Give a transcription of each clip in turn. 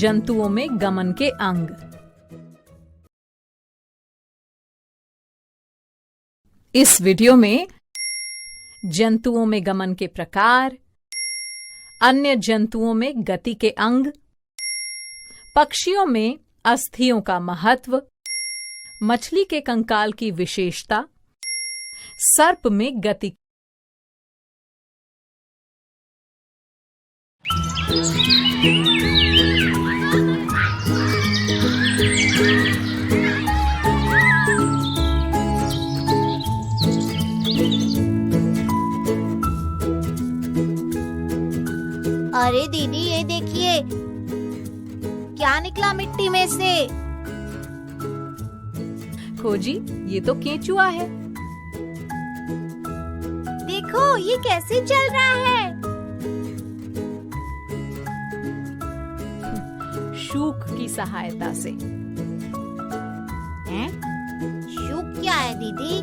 जंतुओं में गमन के अंग। इस वीडियो में जंतुओं में गमन के प्रकार, अन्य जंतुओं में गति के अंग, पक्षियों में अस्थियों का महत्व, मछली के कंकाल की विशेषता, सर्प में गति। अरे दीदी, ये देखिए क्या निकला मिट्टी में से। खोजी, ये तो केंचुआ है। देखो ये कैसे चल रहा है। शूक की सहायता से। हैं? शूक क्या है दीदी?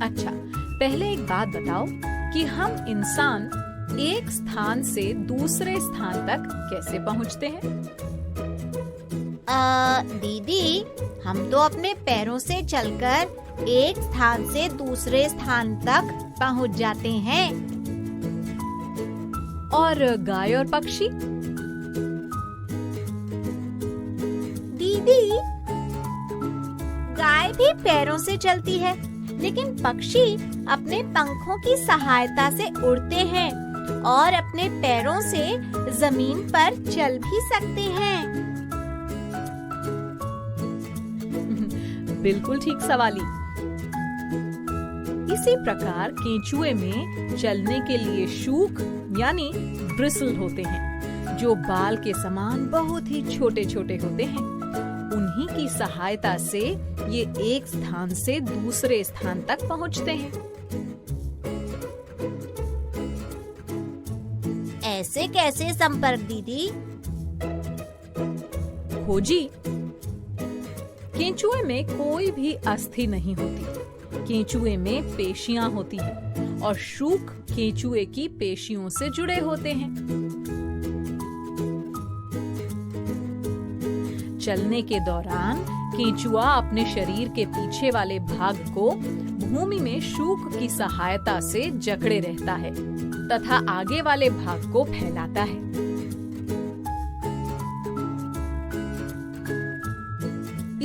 अच्छा, पहले एक बात बताओ कि हम इंसान एक स्थान से दूसरे स्थान तक कैसे पहुंचते हैं? दीदी, हम तो अपने पैरों से चलकर एक स्थान से दूसरे स्थान तक पहुंच जाते हैं। और गाय और पक्षी? दीदी, गाय भी पैरों से चलती है, लेकिन पक्षी अपने पंखों की सहायता से उड़ते हैं और अपने पैरों से जमीन पर चल भी सकते हैं। बिल्कुल ठीक सवाली। इसी प्रकार केंचुए में चलने के लिए शूक यानी ब्रिसल होते हैं, जो बाल के समान बहुत ही छोटे छोटे होते हैं। उन्हीं की सहायता से ये एक स्थान से दूसरे स्थान तक पहुंचते हैं। ऐसे कैसे संपर्क दीदी? खोजी, केंचुए में कोई भी अस्थि नहीं होती। केंचुए में पेशियां होती हैं और शूक केंचुए की पेशियों से जुड़े होते हैं। चलने के दौरान केंचुआ अपने शरीर के पीछे वाले भाग को भूमि में शूक की सहायता से जकड़े रहता है तथा आगे वाले भाग को फैलाता है।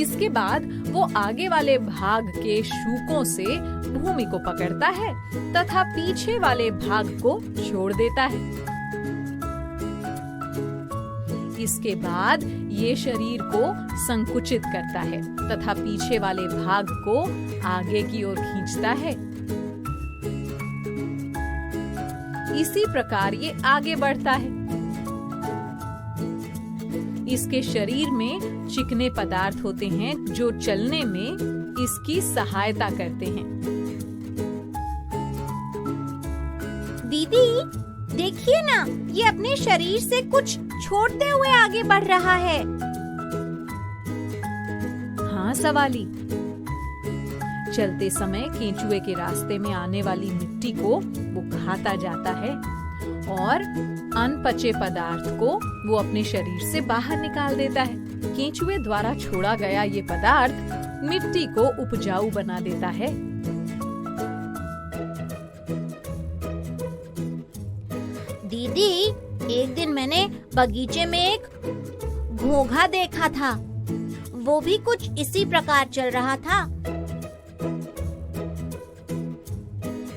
इसके बाद वो आगे वाले भाग के शूकों से भूमि को पकड़ता है तथा पीछे वाले भाग को छोड़ देता है। इसके बाद ये शरीर को संकुचित करता है तथा पीछे वाले भाग को आगे की ओर खींचता है। इसी प्रकार ये आगे बढ़ता है। इसके शरीर में चिकने पदार्थ होते हैं जो चलने में इसकी सहायता करते हैं। दीदी, देखिए ना, ये अपने शरीर से कुछ छोड़ते हुए आगे बढ़ रहा है। हाँ सवाली, चलते समय केंचुए के रास्ते में आने वाली मिट्टी को वो खाता जाता है और अनपचे पदार्थ को वो अपने शरीर से बाहर निकाल देता है। केंचुए द्वारा छोड़ा गया ये पदार्थ मिट्टी को उपजाऊ बना देता है। दीदी, एक दिन मैंने बगीचे में एक घोंघा देखा था। वो भी कुछ इसी प्रकार चल रहा था,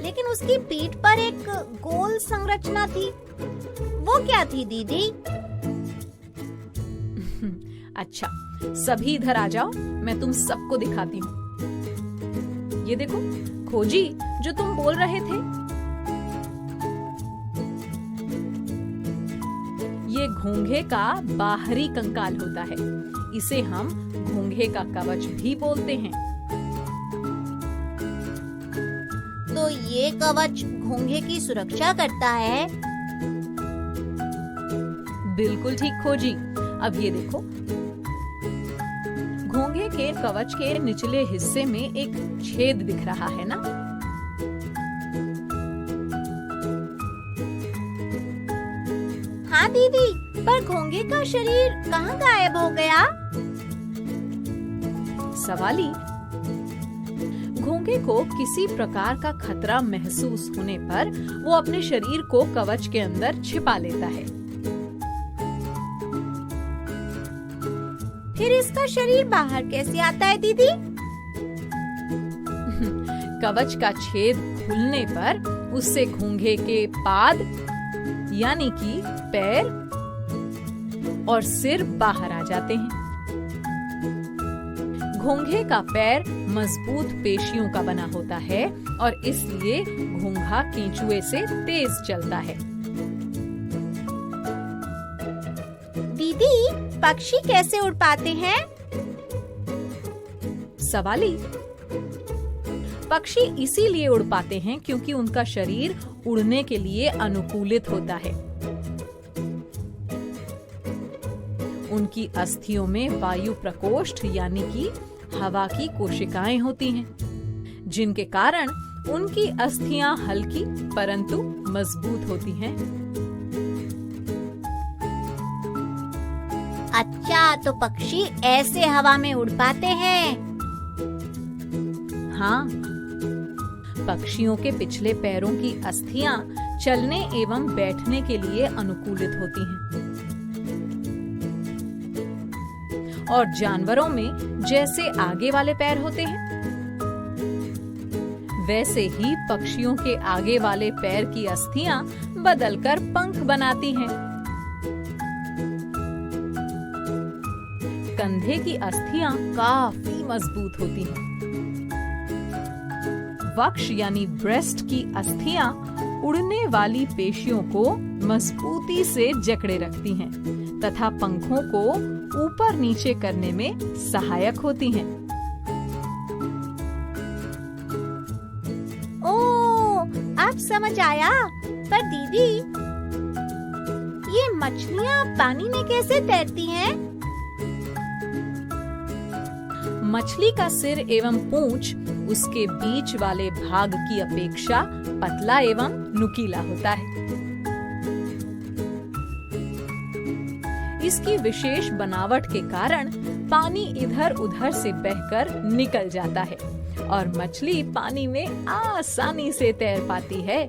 लेकिन उसकी पीठ पर एक गोल संरचना थी। वो क्या थी दीदी? अच्छा, सभी इधर आ जाओ, मैं तुम सबको दिखाती हूँ। ये देखो खोजी, जो तुम बोल रहे थे, ये घोंघे का बाहरी कंकाल होता है। इसे हम घोंघे का कवच भी बोलते हैं। तो ये कवच घोंघे की सुरक्षा करता है? बिल्कुल ठीक खोजी। अब ये देखो, घोंघे के कवच के निचले हिस्से में एक छेद दिख रहा है ना? हाँ दीदी, पर घोंघे का शरीर कहाँ गायब हो गया? सवाली, घोंघे को किसी प्रकार का खतरा महसूस होने पर वो अपने शरीर को कवच के अंदर छिपा लेता है। फिर इसका शरीर बाहर कैसे आता है दीदी? कवच का छेद खुलने पर उससे घोंघे के पाद यानी कि पैर और सिर बाहर आ जाते हैं। घोंघे का पैर मजबूत पेशियों का बना होता है और इसलिए घोंघा केंचुए से तेज चलता है। दीदी, पक्षी कैसे उड़ पाते हैं? सवाली, पक्षी इसीलिए उड़ पाते हैं क्योंकि उनका शरीर उड़ने के लिए अनुकूलित होता है। उनकी अस्थियों में वायु प्रकोष्ठ यानी कि हवा की कोशिकाएं होती हैं, जिनके कारण उनकी अस्थियां हल्की परंतु मजबूत होती हैं। अच्छा, तो पक्षी ऐसे हवा में उड़ पाते हैं? हाँ, पक्षियों के पिछले पैरों की अस्थियां चलने एवं बैठने के लिए अनुकूलित होती हैं। और जानवरों में जैसे आगे वाले पैर होते हैं, वैसे ही पक्षियों के आगे वाले पैर की अस्थियां बदलकर पंख बनाती हैं। कंधे की अस्थियां काफी मजबूत होती हैं। वक्ष यानी ब्रेस्ट की अस्थियां उड़ने वाली पेशियों को मजबूती से जकड़े रखती हैं तथा पंखों को ऊपर नीचे करने में सहायक होती हैं। ओह, अब समझ आया। पर दीदी, ये मछलियाँ पानी में कैसे तैरती हैं? मछली का सिर एवं पूंछ उसके बीच वाले भाग की अपेक्षा पतला एवं नुकीला होता है। इसकी विशेष बनावट के कारण पानी इधर उधर से बहकर निकल जाता है और मछली पानी में आसानी से तैर पाती है।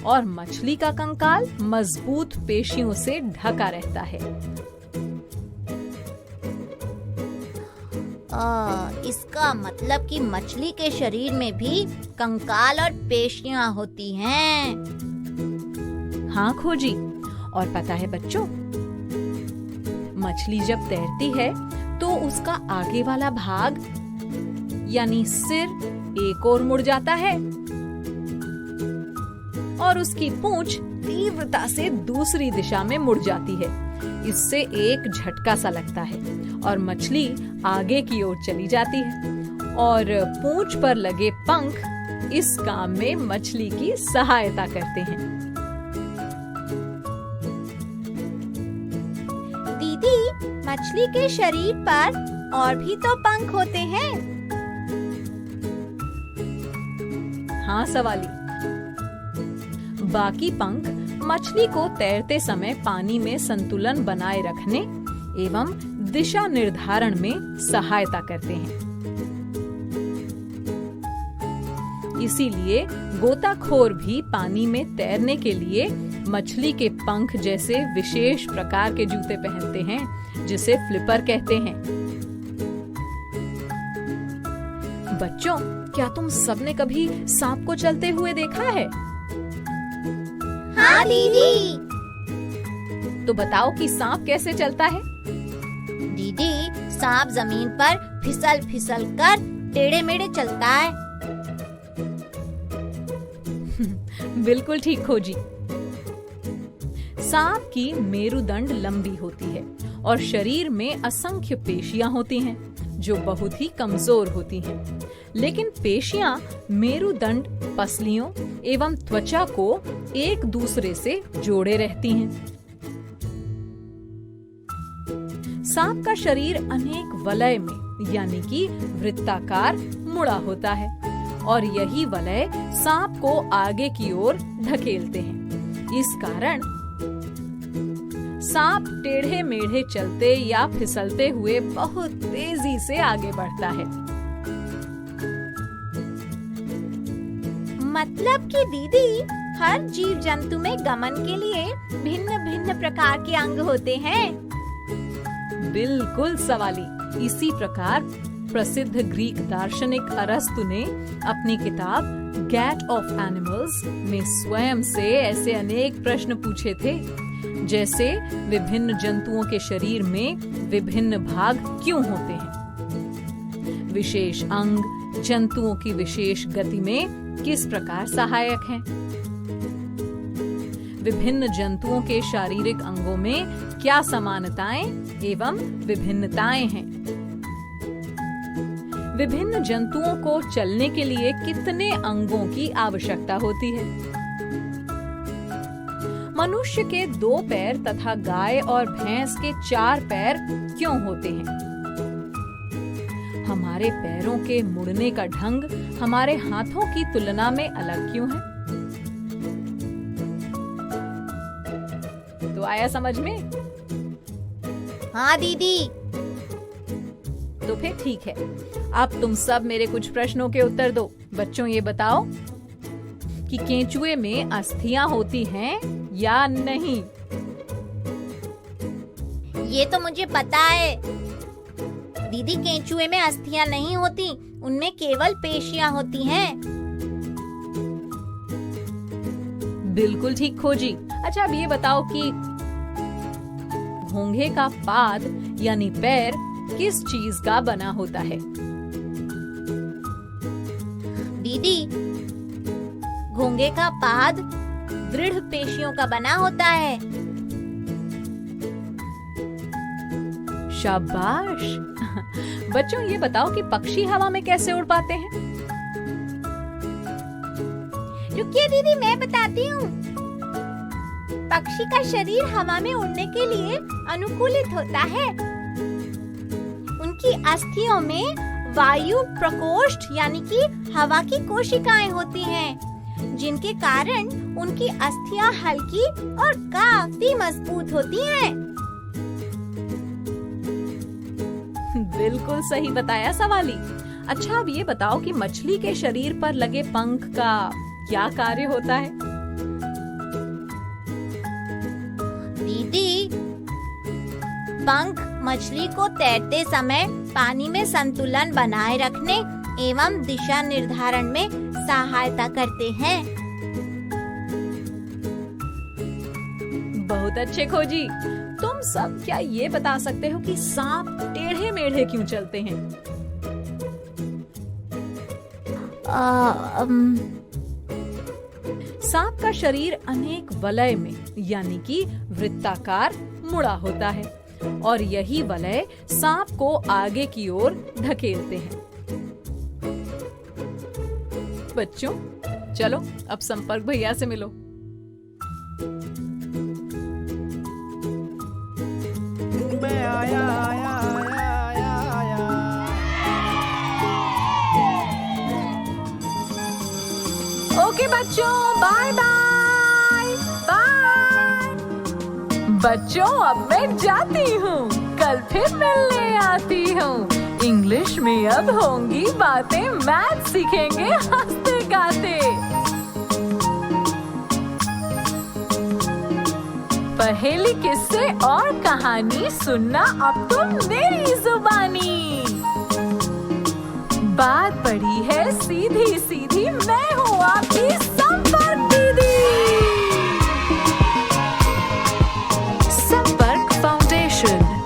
और मछली का कंकाल मजबूत पेशियों से ढका रहता है। इसका मतलब कि मछली के शरीर में भी कंकाल और पेशियां होती हैं। हाँ खोजी, और पता है बच्चों, मछली जब तैरती है तो उसका आगे वाला भाग यानी सिर एक ओर मुड़ जाता है और उसकी पूंछ तीव्रता से दूसरी दिशा में मुड़ जाती है। इससे एक झटका सा लगता है और मछली आगे की ओर चली जाती है और पूंछ पर लगे पंख इस काम में मछली की सहायता करते हैं। दीदी, मछली के शरीर पर और भी तो पंख होते हैं। हाँ सवाली, बाकी पंख मछली को तैरते समय पानी में संतुलन बनाए रखने एवं दिशा निर्धारण में सहायता करते हैं। इसीलिए गोताखोर भी पानी में तैरने के लिए मछली के पंख जैसे विशेष प्रकार के जूते पहनते हैं, जिसे फ्लिपर कहते हैं। बच्चों, क्या तुम सबने कभी सांप को चलते हुए देखा है? हाँ दीदी। तो बताओ कि सांप कैसे चलता है? दीदी, सांप जमीन पर फिसल फिसल कर टेढ़े मेढ़े चलता है। बिल्कुल ठीक खोजी। सांप की मेरुदंड लंबी होती है और शरीर में असंख्य पेशियां होती हैं जो बहुत ही कमजोर होती हैं, लेकिन पेशियां मेरुदंड, पसलियों एवं त्वचा को एक दूसरे से जोड़े रहती हैं। सांप का शरीर अनेक वलय में यानी कि वृत्ताकार मुड़ा होता है और यही वलय सांप को आगे की ओर धकेलते हैं इस कारण सांप टेढ़े मेढ़े चलते या फिसलते हुए बहुत तेजी से आगे बढ़ता है। मतलब कि दीदी, हर जीव जंतु में गमन के लिए भिन्न भिन्न प्रकार के अंग होते हैं। बिल्कुल सवाली। इसी प्रकार प्रसिद्ध ग्रीक दार्शनिक अरस्तु ने अपनी किताब गैट ऑफ एनिमल्स में स्वयं से ऐसे अनेक प्रश्न पूछे थे, जैसे विभिन्न जंतुओं के शरीर में विभिन्न भाग क्यों होते हैं, विशेष अंग जंतुओं की विशेष गति में किस प्रकार सहायक हैं, विभिन्न जंतुओं के शारीरिक अंगों में क्या समानताएं एवं विभिन्नताएं हैं, विभिन्न जंतुओं को चलने के लिए कितने अंगों की आवश्यकता होती है, मनुष्य के 2 पैर तथा गाय और भैंस के 4 पैर क्यों होते हैं, हमारे पैरों के मुड़ने का ढंग हमारे हाथों की तुलना में अलग क्यों है। तो आया समझ में? हाँ दीदी। तो फिर ठीक है, अब तुम सब मेरे कुछ प्रश्नों के उत्तर दो। बच्चों, ये बताओ कि केंचुए में अस्थियां होती हैं या नहीं? ये तो मुझे पता है दीदी, केंचुए में अस्थियां नहीं होती, उनमें केवल पेशियां होती हैं। बिल्कुल ठीक खोजी। अच्छा, अब ये बताओ कि घोंघे का पाद यानी पैर किस चीज का बना होता है? दीदी, घोंघे का पाद दृढ़ पेशियों का बना होता है। शाबाश। बच्चों, ये बताओ कि पक्षी हवा में कैसे उड़ पाते हैं? रुकिए दीदी, मैं बताती हूँ। पक्षी का शरीर हवा में उड़ने के लिए अनुकूलित होता है। उनकी अस्थियों में वायु प्रकोष्ठ यानी कि हवा की कोशिकाएं होती हैं, जिनके कारण उनकी अस्थियां हल्की और काफी मजबूत होती हैं। बिल्कुल सही बताया सवाली। अच्छा, अब ये बताओ कि मछली के शरीर पर लगे पंख का क्या कार्य होता है? दीदी, पंख मछली को तैरते समय पानी में संतुलन बनाए रखने एवं दिशा निर्धारण में सहायता करते हैं। बहुत अच्छे खोजी। तुम सब क्या ये बता सकते हो कि सांप टेढ़े मेढ़े क्यों चलते हैं? सांप का शरीर अनेक वलय में यानी कि वृत्ताकार मुड़ा होता है और यही वलय सांप को आगे की ओर धकेलते हैं। बच्चों, चलो अब संपर्क भैया से मिलो। मैं आया आया आया आया ओके बच्चों, बाय बाय बाय। बच्चों, अब मैं जाती हूँ, कल फिर मिलने आती हूँ। इंग्लिश में अब होंगी बातें, मैथ सीखेंगे हंसते गाते। पहेली, किस्से और कहानी सुनना अब तुम मेरी जुबानी। बात पड़ी है सीधी सीधी, मैं हूँ आपकी संपर्क दीदी। संपर्क फाउंडेशन।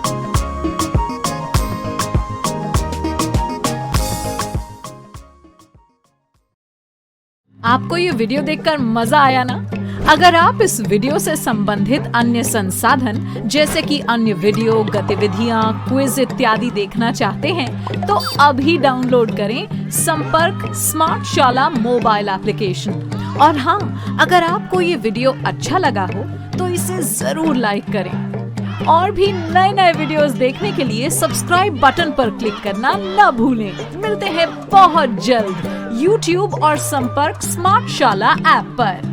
आपको ये वीडियो देखकर मजा आया ना? अगर आप इस वीडियो से संबंधित अन्य संसाधन जैसे कि अन्य वीडियो, गतिविधियां, क्विज इत्यादि देखना चाहते हैं तो अभी डाउनलोड करें संपर्क स्मार्ट शाला मोबाइल एप्लीकेशन। और हाँ, अगर आपको ये वीडियो अच्छा लगा हो तो इसे जरूर लाइक करें। और भी नए नए वीडियोस देखने के लिए सब्सक्राइब बटन पर क्लिक करना न भूलें। मिलते हैं बहुत जल्द YouTube और संपर्क स्मार्ट शाला ऐप पर।